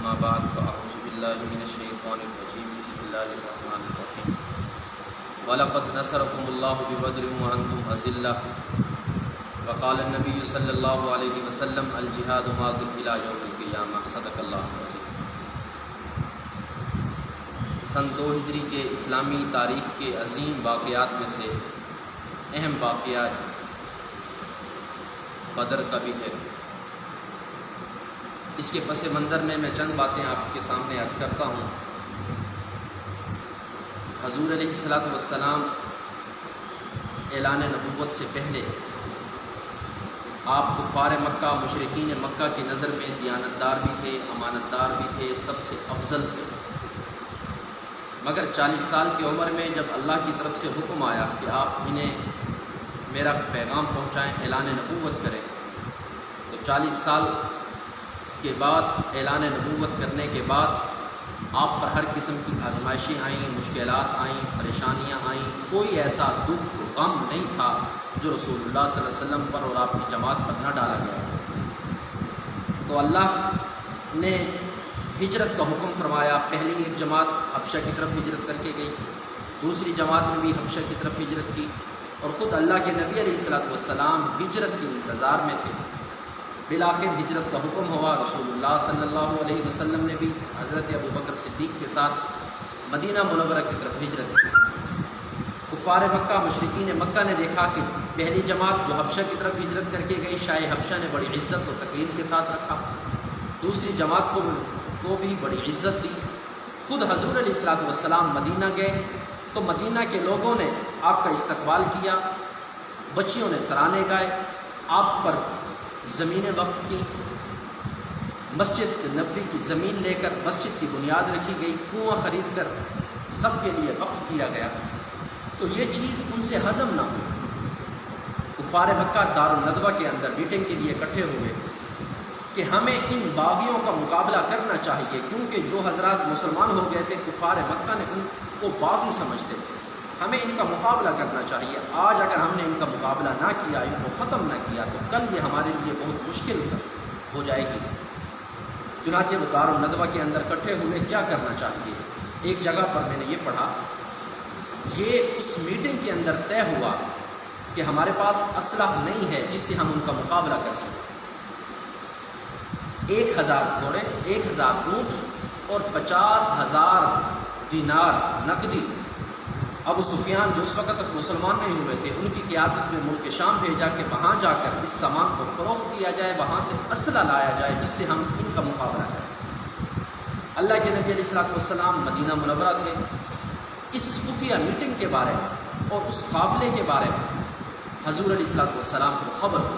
اما بعد فاعوذ باللہ من الشیطان الرجیم بسم اللہ الرحمن الرحیم وَلَقَدْ نَصَرَكُمُ اللَّهُ بِبَدْرٍ وَأَنْتُمْ أَذِلَّةٌ وقال النبی صلی اللہ علیہ وسلم الجہاد ماضٍ إِلَى يَوْمِ الْقِيَامَةِ صدق اللہ العظیم۔ سن 2 ہجری کے اسلامی تاریخ کے عظیم واقعات میں سے اہم واقعات بدر کا بھی ہے۔ اس کے پس منظر میں چند باتیں آپ کے سامنے عرض کرتا ہوں۔ حضور علیہ الصلوۃ والسلام اعلان نبوت سے پہلے آپ کفار مکہ مشرکین مکہ کی نظر میں دیانتدار بھی تھے، امانتدار بھی تھے، سب سے افضل تھے۔ مگر 40 سال کی عمر میں جب اللہ کی طرف سے حکم آیا کہ آپ انہیں میرا پیغام پہنچائیں، اعلان نبوت کریں، تو 40 سال کے بعد اعلان نبوت کرنے کے بعد آپ پر ہر قسم کی آزمائشیں آئیں، مشکلات آئیں، پریشانیاں آئیں، کوئی ایسا دکھ غم نہیں تھا جو رسول اللہ صلی اللہ علیہ وسلم پر اور آپ کی جماعت پر نہ ڈالا گیا۔ تو اللہ نے ہجرت کا حکم فرمایا۔ پہلی ایک جماعت حبشہ کی طرف ہجرت کر کے گئی، دوسری جماعت نے بھی حبشہ کی طرف ہجرت کی، اور خود اللہ کے نبی علیہ الصلوۃ والسلام ہجرت کے انتظار میں تھے۔ بالآخر ہجرت کا حکم ہوا، رسول اللہ صلی اللہ علیہ وسلم نے بھی حضرت ابوبکر صدیق کے ساتھ مدینہ منورہ کی طرف ہجرت کی۔ کفار مکہ مشرکین مکہ نے دیکھا کہ پہلی جماعت جو حبشہ کی طرف ہجرت کر کے گئی، شاہ حبشہ نے بڑی عزت و تکریم کے ساتھ رکھا، دوسری جماعت کو بھی بڑی عزت دی۔ خود حضور علیہ الصلوۃ والسلام مدینہ گئے تو مدینہ کے لوگوں نے آپ کا استقبال کیا، بچیوں نے ترانے گائے، آپ پر زمینیں وقف کی، مسجد نبوی کی زمین لے کر مسجد کی بنیاد رکھی گئی، کنواں خرید کر سب کے لیے وقف کیا گیا۔ تو یہ چیز ان سے ہضم نہ ہوئی۔ کفار مکہ دارالندوہ کے اندر میٹنگ کے لیے اکٹھے ہوئے کہ ہمیں ان باغیوں کا مقابلہ کرنا چاہیے، کیونکہ جو حضرات مسلمان ہو گئے تھے کفار مکہ نے ان کو باغی سمجھتے تھے، ہمیں ان کا مقابلہ کرنا چاہیے۔ آج اگر ہم نے ان کا مقابلہ نہ کیا، ان کو ختم نہ کیا، تو کل یہ ہمارے لیے بہت مشکل ہو جائے گی۔ چنانچہ وہ دارالندوہ کے اندر اکٹھے ہوئے، کیا کرنا چاہیے۔ ایک جگہ پر میں نے یہ پڑھا، یہ اس میٹنگ کے اندر طے ہوا کہ ہمارے پاس اسلحہ نہیں ہے جس سے ہم ان کا مقابلہ کر سکیں۔ 1000 گھوڑے، 1000 اونٹ اور 50,000 دینار نقدی ابو سفیان جو اس وقت تک مسلمان نہیں ہوئے تھے، ان کی قیادت میں ملک شام بھیجا کہ وہاں جا کر اس سامان کو فروخت کیا جائے، وہاں سے اسلحہ لایا جائے جس سے ہم ان کا مقابلہ کریں۔ اللہ کے نبی علیہ الصلوۃ والسلام مدینہ منورہ تھے۔ اس خفیہ میٹنگ کے بارے میں اور اس قافلے کے بارے میں حضور علیہ الصلوۃ والسلام کو خبر ہو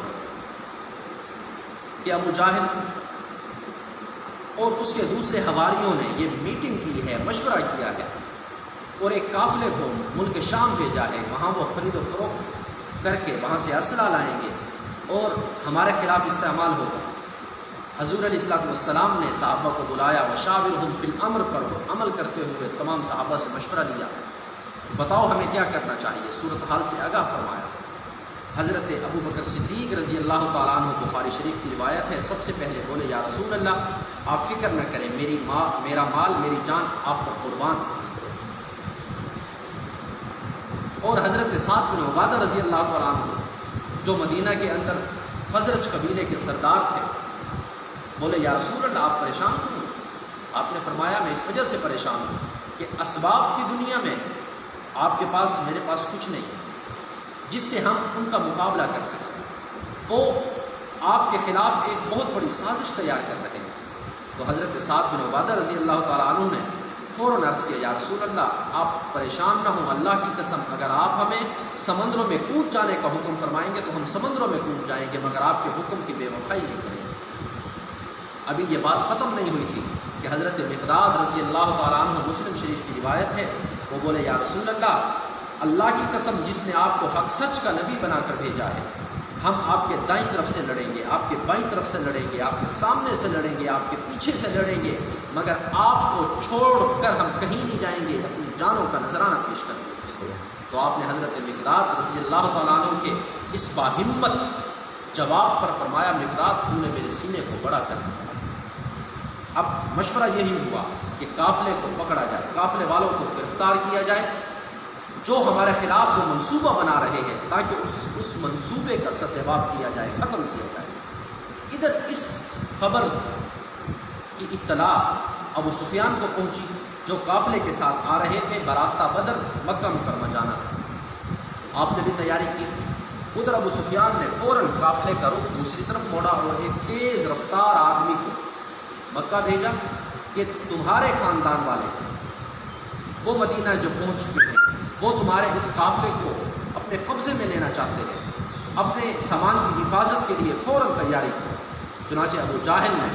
کہ ابو جہل اور اس کے دوسرے حواریوں نے یہ میٹنگ کی ہے، مشورہ کیا ہے اور ایک قافلے کو ملک شام بھیجا ہے، وہاں وہ خرید و فروخت کر کے وہاں سے اسلحہ لائیں گے اور ہمارے خلاف استعمال ہوگا۔ حضور علیہ الصلوۃ والسلام نے صحابہ کو بلایا، وشاورہم فی الامر پر وہ عمل کرتے ہوئے تمام صحابہ سے مشورہ لیا، بتاؤ ہمیں کیا کرنا چاہیے، صورتحال سے آگاہ فرمایا۔ حضرت ابوبکر صدیق رضی اللہ تعالیٰ عنہ، بخاری شریف کی روایت ہے، سب سے پہلے بولے یا رسول اللہ آپ فکر نہ کریں، میرا مال میری جان آپ پر قربان۔ اور حضرت سعد بن عبادہ رضی اللہ تعالیٰ عنہ جو مدینہ کے اندر خزرج قبیلے کے سردار تھے، بولے یا رسول اللہ آپ پریشان کیوں؟ آپ نے فرمایا میں اس وجہ سے پریشان ہوں کہ اسباب کی دنیا میں آپ کے پاس میرے پاس کچھ نہیں جس سے ہم ان کا مقابلہ کر سکیں۔ وہ آپ کے خلاف ایک بہت بڑی سازش تیار کر رہے ہیں۔ تو حضرت سعد بن عبادہ رضی اللہ تعالیٰ عنہ نے فوراً عرض کیا یا رسول اللہ آپ پریشان نہ ہوں، اللہ کی قسم اگر آپ ہمیں سمندروں میں کود جانے کا حکم فرمائیں گے تو ہم سمندروں میں کود جائیں گے، مگر آپ کے حکم کی بے وفائی نہیں کریں گے۔ ابھی یہ بات ختم نہیں ہوئی تھی کہ حضرت مقداد رضی اللہ تعالیٰ عنہ، مسلم شریف کی روایت ہے، وہ بولے یا رسول اللہ کی قسم جس نے آپ کو حق سچ کا نبی بنا کر بھیجا ہے، ہم آپ کے دائیں طرف سے لڑیں گے، آپ کے بائیں طرف سے لڑیں گے، آپ کے سامنے سے لڑیں گے، آپ کے پیچھے سے لڑیں گے، مگر آپ کو چھوڑ کر ہم کہیں نہیں جائیں گے، اپنی جانوں کا نذرانہ پیش کر دیں۔ تو آپ نے حضرت مقداد رضی اللہ تعالیٰ عنہ کے اس باہمت جواب پر فرمایا مقداد تو نے میرے سینے کو بڑا کر دیا۔ اب مشورہ یہی ہوا کہ قافلے کو پکڑا جائے، قافلے والوں کو گرفتار کیا جائے جو ہمارے خلاف وہ منصوبہ بنا رہے ہیں، تاکہ اس منصوبے کا سدباب کیا جائے، ختم کیا جائے۔ ادھر اس خبر کی اطلاع ابو سفیان کو پہنچی جو قافلے کے ساتھ آ رہے تھے، براستہ بدر مکہ مکرمہ جانا تھا۔ آپ نے بھی تیاری کی۔ ادھر ابو سفیان نے فوراً قافلے کا رخ دوسری طرف موڑا اور ایک تیز رفتار آدمی کو مکہ بھیجا کہ تمہارے خاندان والے وہ مدینہ جو پہنچ چکے ہیں وہ تمہارے اس قافلے کو اپنے قبضے میں لینا چاہتے ہیں، اپنے سامان کی حفاظت کے لیے فوراً تیاری کی۔ چنانچہ ابو جاہل نے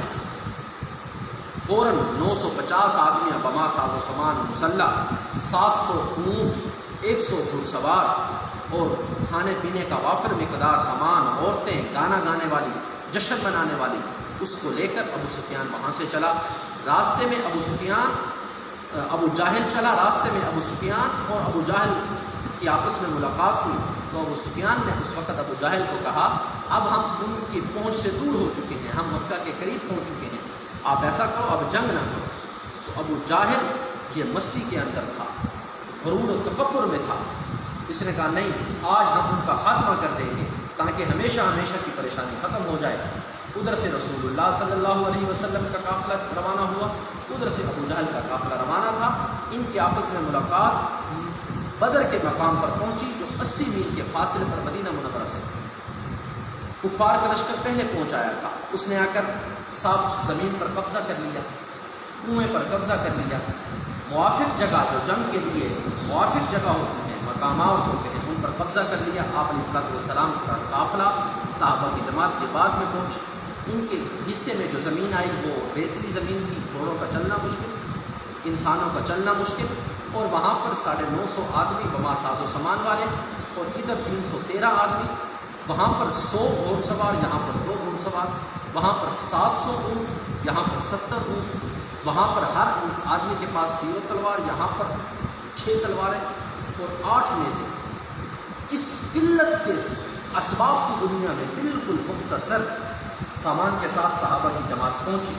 فوراً 950 آدمی بما ساز و سامان مسلح، 700 اونٹ، 100 گھڑ سوار اور کھانے پینے کا وافر مقدار سامان، عورتیں، گانا گانے والی، جشن منانے والی، اس کو لے کر ابو سفیان وہاں سے چلا۔ راستے میں ابو جاہل چلا، راستے میں ابو سفیان اور ابو جاہل کی آپس میں ملاقات ہوئی تو ابو سفیان نے اس وقت ابو جاہل کو کہا اب ہم ان کی پہنچ سے دور ہو چکے ہیں، ہم مکہ کے قریب پہنچ چکے ہیں، آپ ایسا کرو اب جنگ نہ کرو۔ تو ابو جاہل یہ مستی کے اندر تھا، غرور و تکبر میں تھا، اس نے کہا نہیں، آج ہم ان کا خاتمہ کر دیں گے تاکہ ہمیشہ ہمیشہ کی پریشانی ختم ہو جائے۔ ادھر سے رسول اللہ صلی اللہ علیہ وسلم کا قافلہ روانہ ہوا، ادھر سے ابو جہل کا قافلہ روانہ تھا۔ ان کی آپس میں ملاقات بدر کے مقام پر پہنچی جو 80 میل کے فاصلے پر مدینہ منورہ سے۔ کفار کا لشکر پہلے پہنچایا تھا، اس نے آ کر صاف زمین پر قبضہ کر لیا، کنویں پر قبضہ کر لیا۔ موافق جگہ جو جنگ کے لیے موافق جگہ ہوتی ہیں، مقامات ہوتے ہیں، ان پر قبضہ کر لیا۔ آپ علیہ السلام کا قافلہ صحابہ کی جماعت کے بعد میں پہنچی۔ ان کے حصے میں جو زمین آئی وہ ریتلی زمین تھی، گھوڑوں کا چلنا مشکل، انسانوں کا چلنا مشکل، اور وہاں پر 950 آدمی بما ساز و سامان والے، اور ادھر 313 آدمی، وہاں پر 100 گھوڑ سوار، یہاں پر 2 گھوڑ سوار، وہاں پر 700 اونٹ، یہاں پر 70 اونٹ، وہاں پر ہر آدمی کے پاس تیر و تلوار، یہاں پر 6 تلواریں، اور 8 میں سے اس قلت کے اسباب کی دنیا میں بالکل مختصر سامان کے ساتھ صحابہ کی جماعت پہنچی۔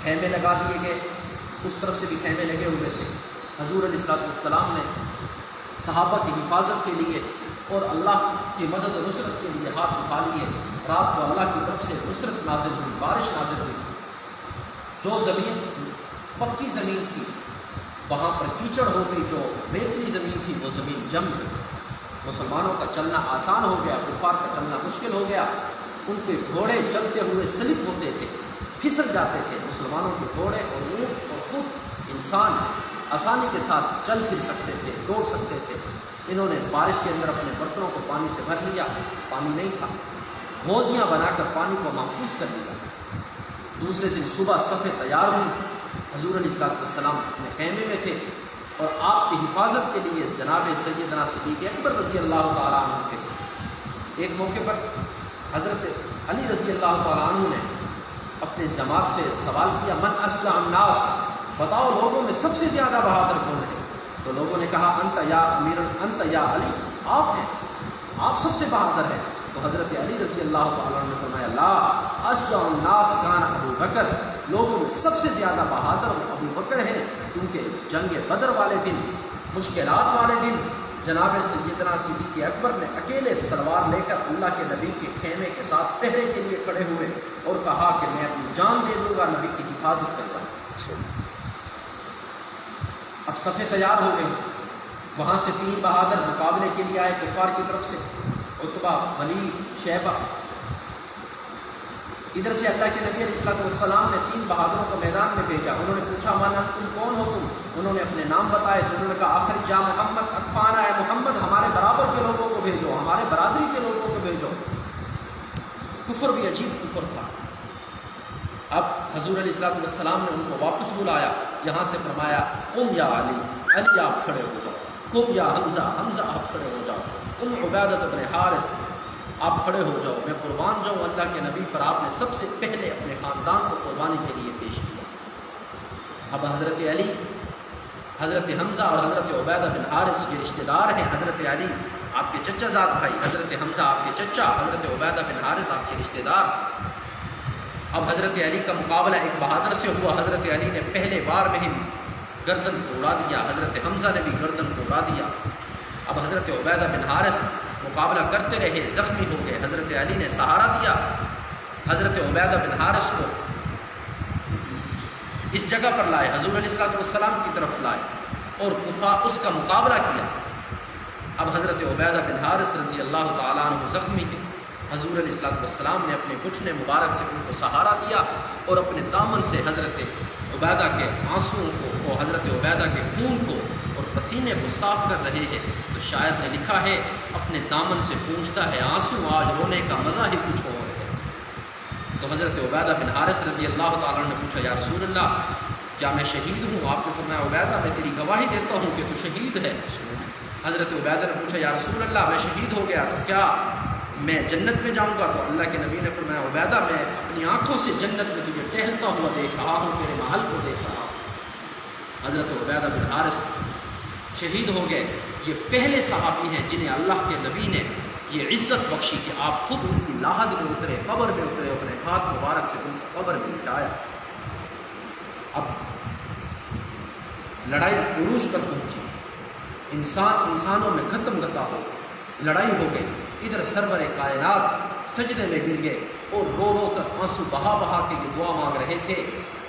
خیمے لگا دیے گئے، اس طرف سے بھی خیمے لگے ہوئے تھے۔ حضور علیہ السلام نے صحابہ کی حفاظت کے لیے اور اللہ کی مدد و نصرت کے لیے ہاتھ اٹھا لیے۔ رات کو اللہ کی طرف سے نصرت نازل ہوئی، بارش نازل ہوئی۔ جو زمین پکی زمین تھی وہاں پر کیچڑ ہو گئی، جو ریتلی زمین تھی وہ زمین جم گئی۔ مسلمانوں کا چلنا آسان ہو گیا، کفار کا چلنا مشکل ہو گیا۔ ان کے گھوڑے چلتے ہوئے سلپ ہوتے تھے، پھسل جاتے تھے۔ مسلمانوں کے گھوڑے اور اونٹ اور خود انسان آسانی کے ساتھ چل پھر سکتے تھے، دوڑ سکتے تھے۔ انہوں نے بارش کے اندر اپنے برتنوں کو پانی سے بھر لیا، پانی نہیں تھا، گھوزیاں بنا کر پانی کو محفوظ کر لیا۔ دوسرے دن صبح صفیں تیار ہوئی، حضور علیہ السلام اپنے خیمے میں تھے، اور آپ کی حفاظت کے لیے جناب سیدنا صدیق اکبر رضی اللہ تعالیٰ عنہ تھے۔ ایک موقع پر حضرت علی رضی اللہ تعالیٰ عنہ نے اپنے جماعت سے سوال کیا، من اشجع الناس، بتاؤ لوگوں میں سب سے زیادہ بہادر کون ہے؟ تو لوگوں نے کہا انت یا امیر، انت یا علی، آپ ہیں، آپ سب سے بہادر ہیں۔ تو حضرت علی رضی اللہ تعالیٰ عنہ نے فرمایا لا اشجع الناس کان ابو بکر، لوگوں میں سب سے زیادہ بہادر ابو بکر ہیں، کیونکہ جنگ بدر والے دن، مشکلات والے دن، جناب سیدنا صدیق اکبر نے اکیلے تلوار لے کر اللہ کے نبی کے خیمے کے ساتھ پہرے کے لیے کھڑے ہوئے اور کہا کہ میں اپنی جان دے دوں گا نبی کی حفاظت کرتا ہوں۔ اب صفیں تیار ہو گئی، وہاں سے 3 بہادر مقابلے کے لیے آئے کفار کی طرف سے، عتبہ، ولید، شیبہ۔ ادھر سے اللہ کے نبی علیہ السلام نے 3 بہادروں کو میدان میں بھیجا۔ انہوں نے پوچھا مانا تم کون ہو تم؟ انہوں نے اپنے نام بتائے تو انہوں نے کہا آخر یا محمد اطفانا، اے محمد ہمارے برابر کے لوگوں کو بھیجو، ہمارے برادری کے لوگوں کو بھیجو۔ کفر بھی عجیب کفر تھا۔ اب حضور علیہ السلام نے ان کو واپس بلایا، یہاں سے فرمایا قم یا علی، علی آپ کھڑے ہو جاؤ، قم یا حمزہ، حمزہ آپ کھڑے ہو جاؤ، قم عبیدہ بن حارث آپ کھڑے ہو جاؤ، میں قربان جاؤں اللہ کے نبی پر۔ آپ نے سب سے پہلے اپنے خاندان کو قربانی کے لیے پیش کیا۔ اب حضرت علی، حضرت حمزہ اور حضرت عبیدہ بن حارث کے رشتہ دار ہیں۔ حضرت علی آپ کے چچا زاد بھائی، حضرت حمزہ آپ کے چچا، حضرت عبیدہ بن حارث آپ کے رشتہ دار۔ اب حضرت علی کا مقابلہ ایک بہادر سے ہوا، حضرت علی نے پہلے بار میں ہی گردن کو اڑا دیا، حضرت حمزہ نے بھی گردن کو اڑا دیا۔ اب حضرت عبیدہ بن حارث مقابلہ کرتے رہے، زخمی ہو گئے، حضرت علی نے سہارا دیا، حضرت عبیدہ بن حارث کو اس جگہ پر لائے، حضور علیہ السلام کی طرف لائے اور اس کا مقابلہ کیا۔ اب حضرت عبیدہ بن حارث رضی اللہ تعالیٰ عنہ زخمی تھے، حضور علیہ السلام نے اپنے گھٹنے مبارک سے ان کو سہارا دیا اور اپنے دامن سے حضرت عبیدہ کے آنسوؤں کو اور حضرت عبیدہ کے خون کو اور پسینے کو صاف کر رہے ہیں۔ تو شاعر نے لکھا ہے، اپنے دامن سے پوچھتا ہے آنسو، آج رونے کا مزہ ہی کچھ اور ہے۔ تو حضرت عبیدہ بن حارث رضی اللہ تعالیٰ نے پوچھا، یا رسول اللہ کیا میں شہید ہوں؟ آپ نے فرمایا، عبیدہ میں تیری گواہی دیتا ہوں کہ تو شہید ہے۔ حضرت عبیدہ نے پوچھا، یا رسول اللہ میں شہید ہو گیا تو کیا میں جنت میں جاؤں گا؟ تو اللہ کے نبی نے فرمایا، عبیدہ میں اپنی آنکھوں سے جنت میں تجھے ٹہلتا ہوا دیکھ رہا ہوں، تیرے محل کو دیکھ رہا ہوں۔ حضرت عبیدہ بن حارث شہید ہو گئے۔ یہ پہلے صحابی ہیں جنہیں اللہ کے نبی نے یہ عزت بخشی کہ آپ خود ان کی لاحد میں اترے، قبر میں اترے، اپنے ہاتھ مبارک سے ان کو قبر میں لٹایا۔ اب لڑائی عروج پر پہنچی، انسانوں میں ختم گتا ہو، لڑائی ہو گئی۔ ادھر سرور کائنات سجدے میں گر گئے اور رو رو کر آنسو بہا بہا کے یہ دعا مانگ رہے تھے،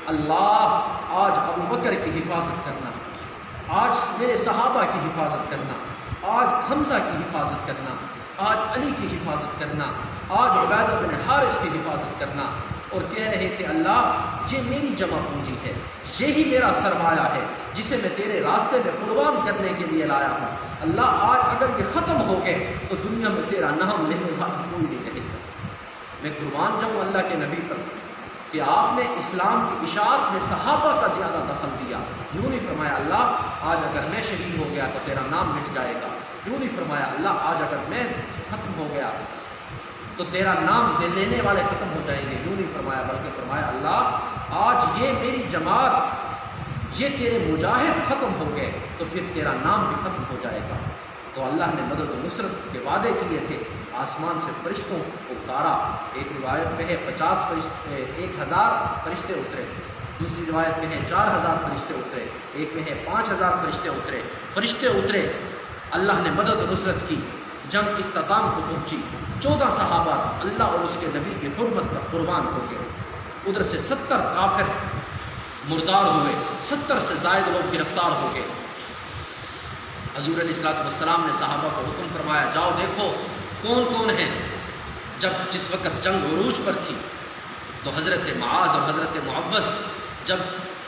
اللہ آج ابو بکر کی حفاظت کرنا، آج میرے صحابہ کی حفاظت کرنا، آج حمزہ کی حفاظت کرنا، آج علی کی حفاظت کرنا، آج عبیدہ بن حارث کی حفاظت کرنا۔ اور کہہ رہے تھے، اللہ یہ میری جمع پونجی ہے، یہی میرا سرمایہ ہے جسے میں تیرے راستے میں قربان کرنے کے لیے لایا ہوں۔ اللہ آج اگر یہ ختم ہو گئے تو دنیا میں تیرا نام لینے والا کوئی نہیں رہے گا۔ میں قربان جاؤں اللہ کے نبی پر کہ آپ نے اسلام کی اشاعت میں صحابہ کا زیادہ دخل دیا۔ یوں نہیں فرمایا اللہ آج اگر میں شہید ہو گیا تو تیرا نام مٹ جائے گا، یوں نہیں فرمایا اللہ آج اگر میں ختم ہو گیا تو تیرا نام لینے والے ختم ہو جائیں گے، یوں نہیں فرمایا، بلکہ فرمایا اللہ آج یہ میری جماعت، یہ تیرے مجاہد ختم ہو گئے تو پھر تیرا نام بھی ختم ہو جائے گا۔ تو اللہ نے مدد و نصرت کے وعدے کیے تھے، آسمان سے فرشتوں کو اتارا۔ ایک روایت میں ہے 1000 فرشتے اترے، دوسری روایت میں ہے 4000 فرشتے اترے، ایک میں ہے 5000 فرشتے اترے۔ فرشتے اترے، اللہ نے مدد و نصرت کی، جنگ اختتام کو پہنچی۔ 14 صحابہ اللہ اور اس کے نبی کی حرمت پر قربان ہو گئے۔ ادھر سے 70 کافر مردار ہوئے، 70 سے زائد لوگ گرفتار ہو گئے۔ حضور علیہ السلام نے صحابہ کو حکم فرمایا، جاؤ دیکھو کون کون ہیں۔ جس وقت جنگ عروج پر تھی تو حضرت معاذ اور حضرت معوذ جب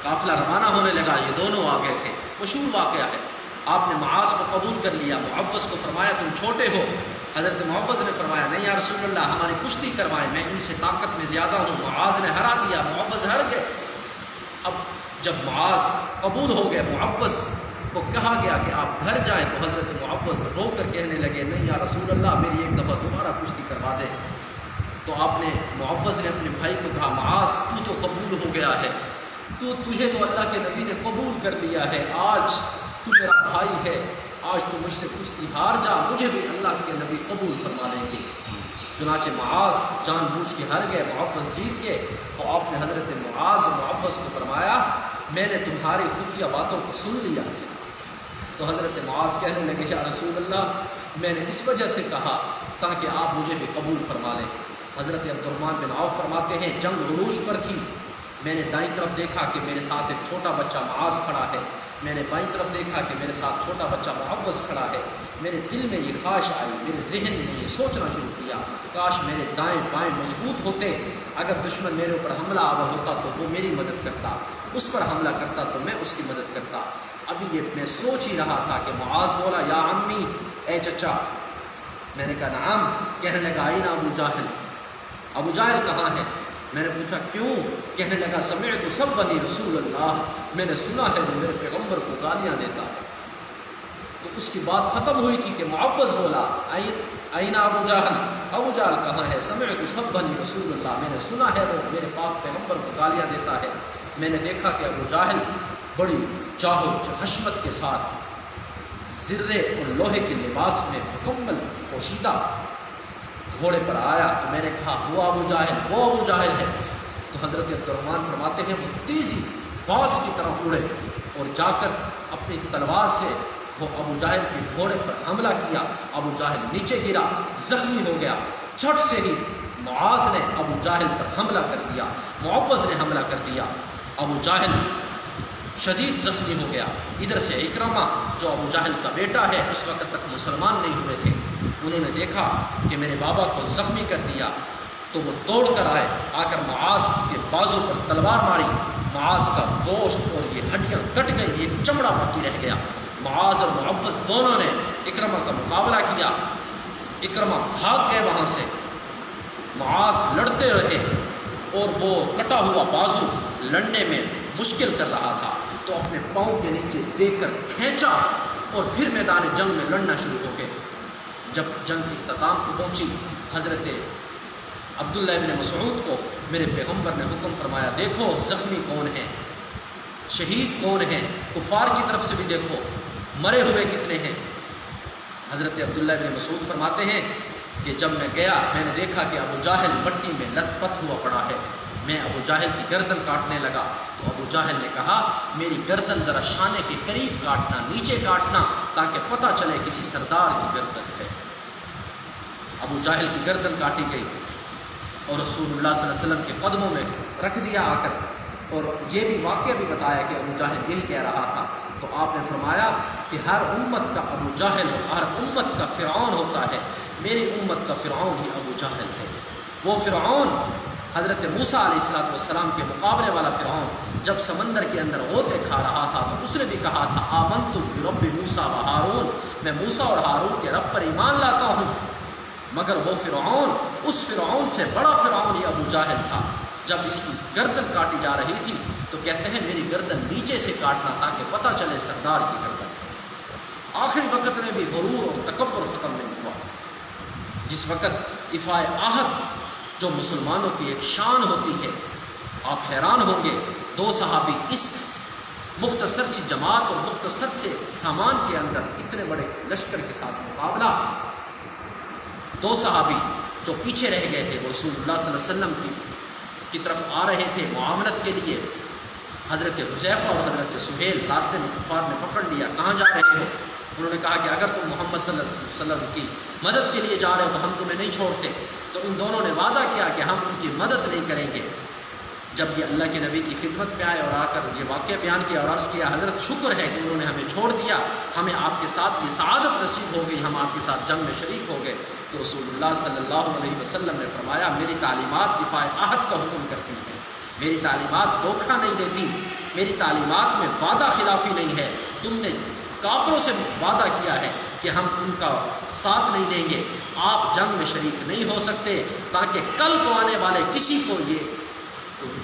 قافلہ روانہ ہونے لگا، یہ دونوں آ گئے تھے، مشہور واقعہ ہے۔ آپ نے معاذ کو قبول کر لیا، معوذ کو فرمایا تم چھوٹے ہو۔ حضرت معوذ نے فرمایا نہیں یا رسول اللہ ہماری کشتی کروائے، میں ان سے طاقت میں زیادہ ہوں۔ معاذ نے ہرا دیا، معوذ ہر گئے۔ اب جب معاذ قبول ہو گئے، معوذ کو کہا گیا کہ آپ گھر جائیں، تو حضرت معوذ رو کر کہنے لگے نہیں یا رسول اللہ میری ایک دفعہ دوبارہ کشتی کروا دے۔ تو آپ نے معوذ نے اپنے بھائی کو کہا معاذ تو قبول ہو گیا ہے، تجھے تو اللہ کے نبی نے قبول کر لیا ہے، آج تو میرا بھائی ہے، آج تو مجھ سے کشتی ہار جا، مجھے بھی اللہ کے نبی قبول فرما لیں گے۔ چنانچہ معاذ جان بوجھ کے ہار گئے، معوذ جیت گئے۔ تو آپ نے حضرت معاذ و معوذ کو فرمایا میں نے تمہاری خفیہ باتوں کو سن لیا۔ تو حضرت معاذ کہنے لگے یا رسول اللہ میں نے اس وجہ سے کہا تاکہ آپ مجھے بھی قبول فرما لیں۔ حضرت عبدالرحمن بن عوف فرماتے ہیں جنگ عروج پر تھی، میں نے دائیں طرف دیکھا کہ میرے ساتھ ایک چھوٹا بچہ معاذ کھڑا ہے، میں نے بائیں طرف دیکھا کہ میرے ساتھ چھوٹا بچہ معوذ کھڑا ہے۔ میرے دل میں یہ خواہش آئی، میرے ذہن نے یہ سوچنا شروع کیا کاش میرے دائیں بائیں مضبوط ہوتے، اگر دشمن میرے اوپر حملہ آور ہوتا تو وہ میری مدد کرتا، اس پر حملہ کرتا تو میں اس کی مدد کرتا۔ ابھی یہ میں سوچ ہی رہا تھا کہ معاذ بولا یا عمی، اے چچا۔ میں نے کہا نعم۔ کہنے لگا آئین ابو جاہل، ابو جاہل کہاں ہے؟ میں نے پوچھا کیوں؟ کہنے لگا سمعت سب بنی رسول اللہ، میں نے سنا ہے وہ میرے پیغمبر کو گالیاں دیتا ہے۔ تو اس کی بات ختم ہوئی تھی کہ معوذ بولا آئین ابو جاہل، ابو جاہل کہاں ہے؟ سمعت سب بنی رسول اللہ، میں نے سنا ہے وہ میرے پاک پیغمبر کو گالیاں دیتا ہے۔ میں نے دیکھا کہ ابو جاہل بڑی چاہو حشمت کے ساتھ زرے اور لوہے کے لباس میں مکمل پوشیدہ گھوڑے پر آیا۔ تو میں نے کہا وہ ابو جاہل ہے۔ تو حضرت عبدالرحمن فرماتے ہیں وہ تیزی باز کی طرح اڑے اور جا کر اپنی تلوار سے وہ ابو جہل کے گھوڑے پر حملہ کیا. ابو جہل نیچے گرا، زخمی ہو گیا. جھٹ سے ہی معاذ نے ابو جہل پر حملہ کر دیا، معوذ نے حملہ کر دیا. ابو جہل شدید زخمی ہو گیا. ادھر سے اکرمہ جو ابو جہل کا بیٹا ہے، اس وقت تک مسلمان نہیں ہوئے تھے، انہوں نے دیکھا کہ میرے بابا کو زخمی کر دیا تو وہ دوڑ کر آئے، آ کر معاذ کے بازو پر تلوار ماری. معاذ کا گوشت اور یہ ہڈیاں کٹ گئی، ایک چمڑا باقی رہ گیا. معاذ اور معوذ دونوں نے اکرمہ کا مقابلہ کیا. اکرمہ بھاگ گئے وہاں سے، معاذ لڑتے رہے اور وہ کٹا ہوا بازو لڑنے میں مشکل کر رہا تھا تو اپنے پاؤں کے نیچے دے کر کھینچا اور پھر میدان جنگ میں لڑنا شروع ہو گئے. جب جنگ اختتام کو پہنچی، حضرت عبداللہ ابن مسعود کو میرے پیغمبر نے حکم فرمایا، دیکھو زخمی کون ہیں، شہید کون ہیں، کفار کی طرف سے بھی دیکھو مرے ہوئے کتنے ہیں. حضرت عبداللہ ابن مسعود فرماتے ہیں کہ جب میں گیا میں نے دیکھا کہ ابو جہل مٹی میں لت پت ہوا پڑا ہے. میں ابو جہل کی گردن کاٹنے لگا تو ابو جہل نے کہا میری گردن ذرا شانے کے قریب کاٹنا، نیچے کاٹنا، تاکہ پتہ چلے کسی سردار کی گردن ہے. ابو جہل کی گردن کاٹی گئی اور رسول اللہ صلی اللہ علیہ وسلم کے قدموں میں رکھ دیا آ کر. اور یہ بھی واقعہ بھی بتایا کہ ابو جہل یہی کہہ رہا تھا. تو آپ نے فرمایا کہ ہر امت کا ابو جہل، ہر امت کا فرعون ہوتا ہے، میری امت کا فرعون ہی ابو جہل ہے. وہ فرعون حضرت موسیٰ علیہ السلام کے مقابلے والا فرعون جب سمندر کے اندر غوطے کھا رہا تھا تو اس نے بھی کہا تھا آمنت برب موسیٰ و ہارون، میں موسیٰ اور ہارون کے رب پر ایمان لاتا ہوں. مگر وہ فرعون، اس فرعون سے بڑا فرعون ہی ابو جہل تھا. جب اس کی گردن کاٹی جا رہی تھی تو کہتے ہیں میری گردن نیچے سے کاٹنا تاکہ پتہ چلے سردار کی گردن. آخری وقت میں بھی غرور اور تکبر ختم نہیں ہوا. جس وقت افائے عہد جو مسلمانوں کی ایک شان ہوتی ہے، آپ حیران ہوں گے، دو صحابی اس مختصر سی جماعت اور مختصر سے سامان کے اندر اتنے بڑے لشکر کے ساتھ مقابلہ. دو صحابی جو پیچھے رہ گئے تھے وہ رسول اللہ صلی اللہ علیہ وسلم کی طرف آ رہے تھے معاونت کے لیے. حضرت حذیفہ اور حضرت سہیل راستے میں کفار نے پکڑ لیا، کہاں جا رہے ہو؟ انہوں نے کہا کہ اگر تم محمد صلی اللہ علیہ وسلم کی مدد کے لیے جا رہے ہو تو ہم تمہیں نہیں چھوڑتے. تو ان دونوں نے وعدہ کیا کہ ہم ان کی مدد نہیں کریں گے. جب یہ اللہ کے نبی کی خدمت میں آئے اور آ کر یہ واقعہ بیان کیا اور عرض کیا حضرت شکر ہے کہ انہوں نے ہمیں چھوڑ دیا، ہمیں آپ کے ساتھ یہ سعادت نصیب ہو گئی، ہم آپ کے ساتھ جنگ میں شریک ہو گئے. تو رسول اللہ صلی اللہ علیہ وسلم نے فرمایا میری تعلیمات دفاع عہد کا حکم کرتی ہیں، میری تعلیمات دھوکہ نہیں دیتی، میری تعلیمات میں وعدہ خلافی نہیں ہے. تم نے کافروں سے وعدہ کیا ہے کہ ہم ان کا ساتھ نہیں دیں گے، آپ جنگ میں شریک نہیں ہو سکتے، تاکہ کل کو آنے والے کسی کو یہ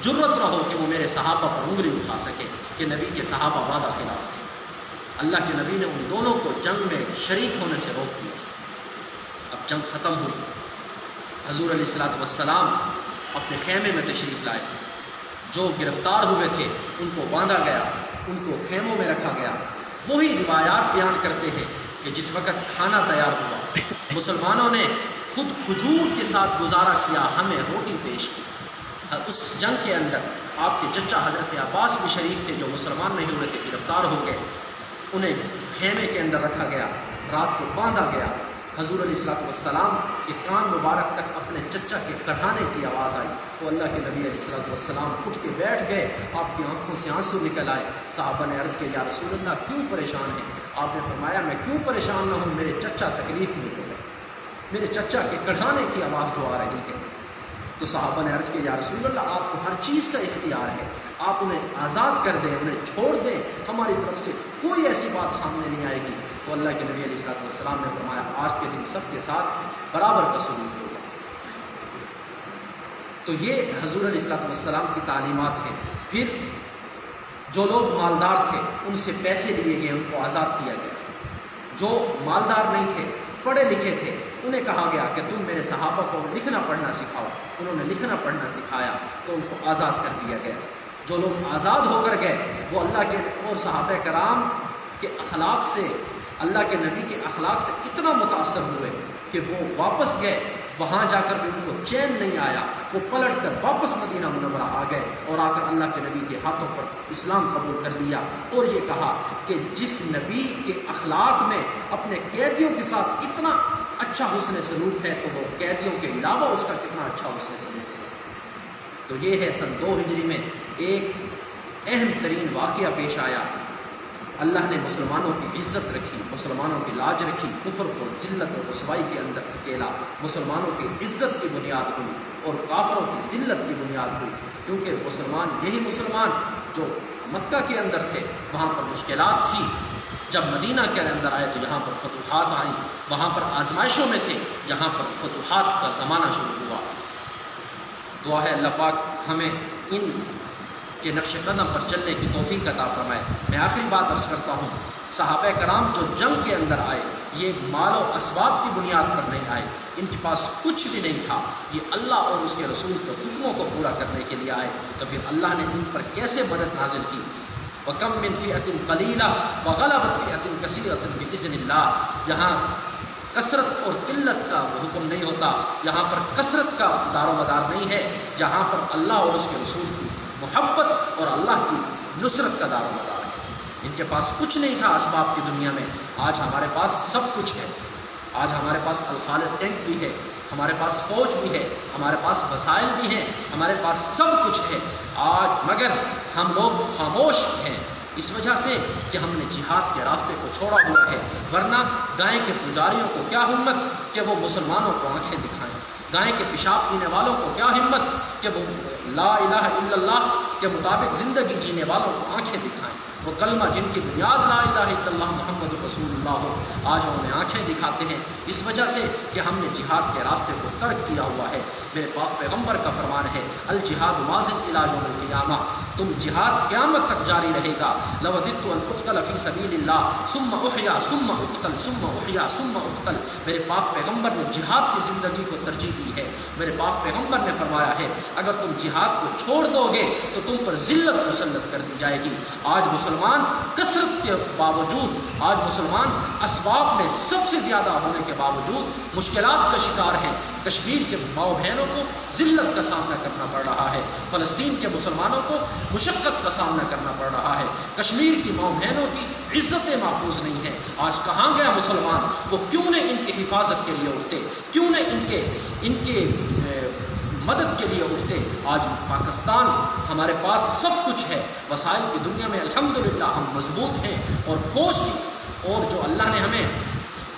جرت نہ ہو کہ وہ میرے صحابہ پر انگلی اٹھا سکے کہ نبی کے صحابہ وعدہ خلاف تھے. اللہ کے نبی نے ان دونوں کو جنگ میں شریک ہونے سے روک دیا. اب جنگ ختم ہوئی، حضور علیہ الصلوۃ والسلام اپنے خیمے میں تشریف لائے. جو گرفتار ہوئے تھے ان کو باندھا گیا، ان کو خیموں میں رکھا گیا. وہی روایات بیان کرتے ہیں کہ جس وقت کھانا تیار ہوا مسلمانوں نے خود کھجور کے ساتھ گزارا کیا، ہمیں روٹی پیش کی. اس جنگ کے اندر آپ کے چچا حضرت عباس بھی شریک تھے جو مسلمان نہیں ہوئے تھے، گرفتار ہو گئے. انہیں خیمے کے اندر رکھا گیا، رات کو باندھا گیا. حضور علیہ الصلوۃ والسلام کے کان مبارک تک اپنے چچا کے کڑھانے کی آواز آئی تو اللہ کے نبی علیہ الصلوۃ والسلام اٹھ کے بیٹھ گئے. آپ کی آنکھوں سے آنسو نکل آئے. صحابہ نے عرض کیا یا رسول اللہ کیوں پریشان ہیں؟ آپ نے فرمایا میں کیوں پریشان نہ ہوں، میرے چچا تکلیف میں ہو گئے، میرے چچا کے کڑھانے کی آواز جو آ رہی ہے. تو صحابہ نے عرض کیا یا رسول اللہ آپ کو ہر چیز کا اختیار ہے، آپ انہیں آزاد کر دیں، انہیں چھوڑ دیں، ہماری طرف سے کوئی ایسی بات سامنے نہیں آئے گی. تو اللہ کے نبی علیہ الصلوۃ والسلام نے فرمایا آج کے دن سب کے ساتھ برابر کا سلوک ہوگا. تو یہ حضور علیہ الصلوۃ والسلام کی تعلیمات ہیں. پھر جو لوگ مالدار تھے ان سے پیسے لیے گئے، ان کو آزاد کیا گیا. جو مالدار نہیں تھے، پڑھے لکھے تھے، انہیں کہا گیا کہ تم میرے صحابہ کو لکھنا پڑھنا سکھاؤ. انہوں نے لکھنا پڑھنا سکھایا تو ان کو آزاد کر دیا گیا. جو لوگ آزاد ہو کر گئے وہ اللہ کے اور صحابہ کرام کے اخلاق سے، اللہ کے نبی کے اخلاق سے اتنا متاثر ہوئے کہ وہ واپس گئے وہاں جا کر بھی ان کو چین نہیں آیا، وہ پلٹ کر واپس مدینہ منورہ آ گئے اور آ کر اللہ کے نبی کے ہاتھوں پر اسلام قبول کر لیا، اور یہ کہا کہ جس نبی کے اخلاق میں اپنے قیدیوں کے ساتھ اتنا اچھا حسن سلوک ہے تو وہ قیدیوں کے علاوہ اس کا کتنا اچھا حسن سلوک ہے۔ تو یہ ہے سن 2 ہجری میں ایک اہم ترین واقعہ پیش آیا۔ اللہ نے مسلمانوں کی عزت رکھی، مسلمانوں کی لاج رکھی، کفر کو ذلت اور رسوائی کے اندر اکیلا، مسلمانوں کی عزت کی بنیاد ہوئی اور کافروں کی ذلت کی بنیاد ہوئی، کیونکہ مسلمان یہی مسلمان جو مکہ کے اندر تھے وہاں پر مشکلات تھی، جب مدینہ کے اندر آئے تو یہاں پر فتوحات آئیں، وہاں پر آزمائشوں میں تھے، یہاں پر فتوحات کا زمانہ شروع ہوا۔ دعا ہے اللہ پاک ہمیں ان کے نقش قدم پر چلنے کی توفیق عطا فرمائے۔ میں آخری بات عرض کرتا ہوں، صحابہ کرام جو جنگ کے اندر آئے یہ مال و اسباب کی بنیاد پر نہیں آئے، ان کے پاس کچھ بھی نہیں تھا، یہ اللہ اور اس کے رسول کے حکموں کو پورا کرنے کے لیے آئے، تو پھر اللہ نے ان پر کیسے مدد نازل کی۔ وَكَمْ مِنْ فِئَةٍ قَلِيلَةٍ وَغَلَبَتْ فِئَةٍ كَثِيرَةً بِإِذْنِ اللَّهِ۔ یہاں کثرت اور قلت کا حکم نہیں ہوتا، یہاں پر کثرت کا دار و مدار نہیں ہے، یہاں پر اللہ اور اس کے رسول کی محبت اور اللہ کی نصرت کا دار و مدار ہے۔ ان کے پاس کچھ نہیں تھا اسباب کی دنیا میں، آج ہمارے پاس سب کچھ ہے، آج ہمارے پاس الخالد ٹینک بھی ہے، ہمارے پاس فوج بھی ہے، ہمارے پاس وسائل بھی ہیں، ہمارے پاس سب کچھ ہے آج، مگر ہم لوگ خاموش ہیں اس وجہ سے کہ ہم نے جہاد کے راستے کو چھوڑا ہوا ہے۔ ورنہ گائے کے پجاریوں کو کیا ہمت کہ وہ مسلمانوں کو آنکھیں دکھائیں، گائے کے پیشاب پینے والوں کو کیا ہمت کہ وہ لا الہ الا اللہ کے مطابق زندگی جینے والوں کو آنکھیں دکھائیں، وہ کلمہ جن کی بنیاد لا الہ الا اللہ محمد رسول اللہ ہو، آج انہیں آنکھیں دکھاتے ہیں اس وجہ سے کہ ہم نے جہاد کے راستے کو ترک کیا ہوا ہے۔ میرے پاک پیغمبر کا فرمان ہے الجہاد واضح الی یوم القیامہ، تم جہاد قیامت تک جاری رہے گا۔ لوددت ان اقتل فی سبیل اللہ ثم احیا ثم اقتل ثم احیا ثم اقتل۔ میرے پاک پیغمبر نے جہاد کی زندگی کو ترجیح دی ہے۔ میرے پاک پیغمبر نے فرمایا ہے اگر تم جہاد کو چھوڑ دو گے تو تم پر ذلت مسلط کر دی جائے گی۔ آج مسلمان کثرت کے باوجود، آج مسلمان اسباب میں سب سے زیادہ ہونے کے باوجود مشکلات کا شکار ہیں۔ کشمیر کے ماؤ بہنوں کو ذلت کا سامنا کرنا پڑ رہا ہے، فلسطین کے مسلمانوں کو مشقت کا سامنا کرنا پڑ رہا ہے، کشمیر کی ماؤ بہنوں کی عزتیں محفوظ نہیں ہیں۔ آج کہاں گیا مسلمان؟ وہ کیوں نے ان کی حفاظت کے لیے اٹھتے، کیوں نے ان کے مدد کے لیے اٹھتے؟ آج پاکستان ہمارے پاس سب کچھ ہے، وسائل کی دنیا میں الحمدللہ ہم مضبوط ہیں، اور فوج کی، اور جو اللہ نے ہمیں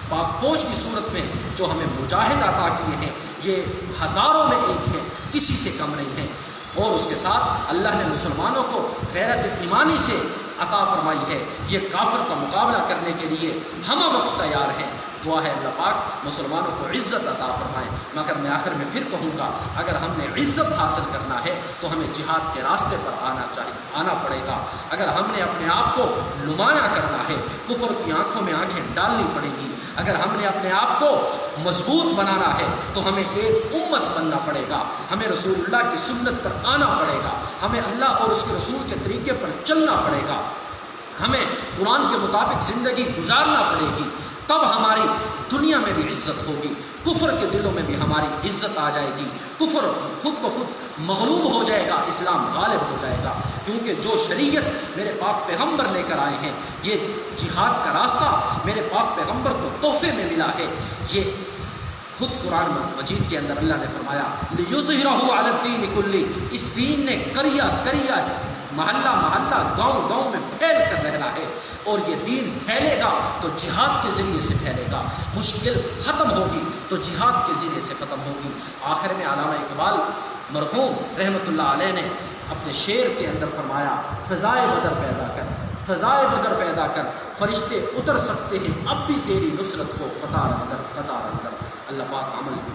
پاک فوج کی صورت میں جو ہمیں مجاہد عطا کیے ہیں یہ ہزاروں میں ایک ہیں، کسی سے کم نہیں ہیں، اور اس کے ساتھ اللہ نے مسلمانوں کو غیرت ایمانی سے عطا فرمائی ہے۔ یہ کافر کا مقابلہ کرنے کے لیے ہم وقت تیار ہیں۔ دعا ہے اللہ پاک مسلمانوں کو عزت عطا فرمائے۔ مگر میں آخر میں پھر کہوں گا اگر ہم نے عزت حاصل کرنا ہے تو ہمیں جہاد کے راستے پر آنا پڑے گا۔ اگر ہم نے اپنے آپ کو نمایاں کرنا ہے، کفر کی آنکھوں میں آنکھیں ڈالنی پڑیں گی۔ اگر ہم نے اپنے آپ کو مضبوط بنانا ہے تو ہمیں ایک امت بننا پڑے گا، ہمیں رسول اللہ کی سنت پر آنا پڑے گا، ہمیں اللہ اور اس کے رسول کے طریقے پر چلنا پڑے گا، ہمیں قرآن کے مطابق زندگی گزارنا پڑے گی، تب ہماری دنیا میں بھی عزت ہوگی، کفر کے دلوں میں بھی ہماری عزت آ جائے گی، کفر خود بخود مغلوب ہو جائے گا، اسلام غالب ہو جائے گا، کیونکہ جو شریعت میرے پاک پیغمبر لے کر آئے ہیں، یہ جہاد کا راستہ میرے پاک پیغمبر کو تحفے میں ملا ہے۔ یہ خود قرآن مجید کے اندر اللہ نے فرمایا لِيُظْهِرَهُ عَلَى الدِّينِ كُلِّهِ، اس دین نے کریا محلہ محلہ گاؤں گاؤں میں پھیل کر رہنا ہے، اور یہ دین پھیلے گا تو جہاد کے ذریعے سے پھیلے گا، مشکل ختم ہوگی تو جہاد کے ذریعے سے ختم ہوگی۔ آخر میں علامہ اقبال مرحوم رحمۃ اللہ علیہ نے اپنے شعر کے اندر فرمایا فضائے بدر پیدا کر، فضائے بدر پیدا کر، فرشتے اتر سکتے ہیں اب بھی تیری نصرت کو قطار اندر۔ اللہ پاک عمل کی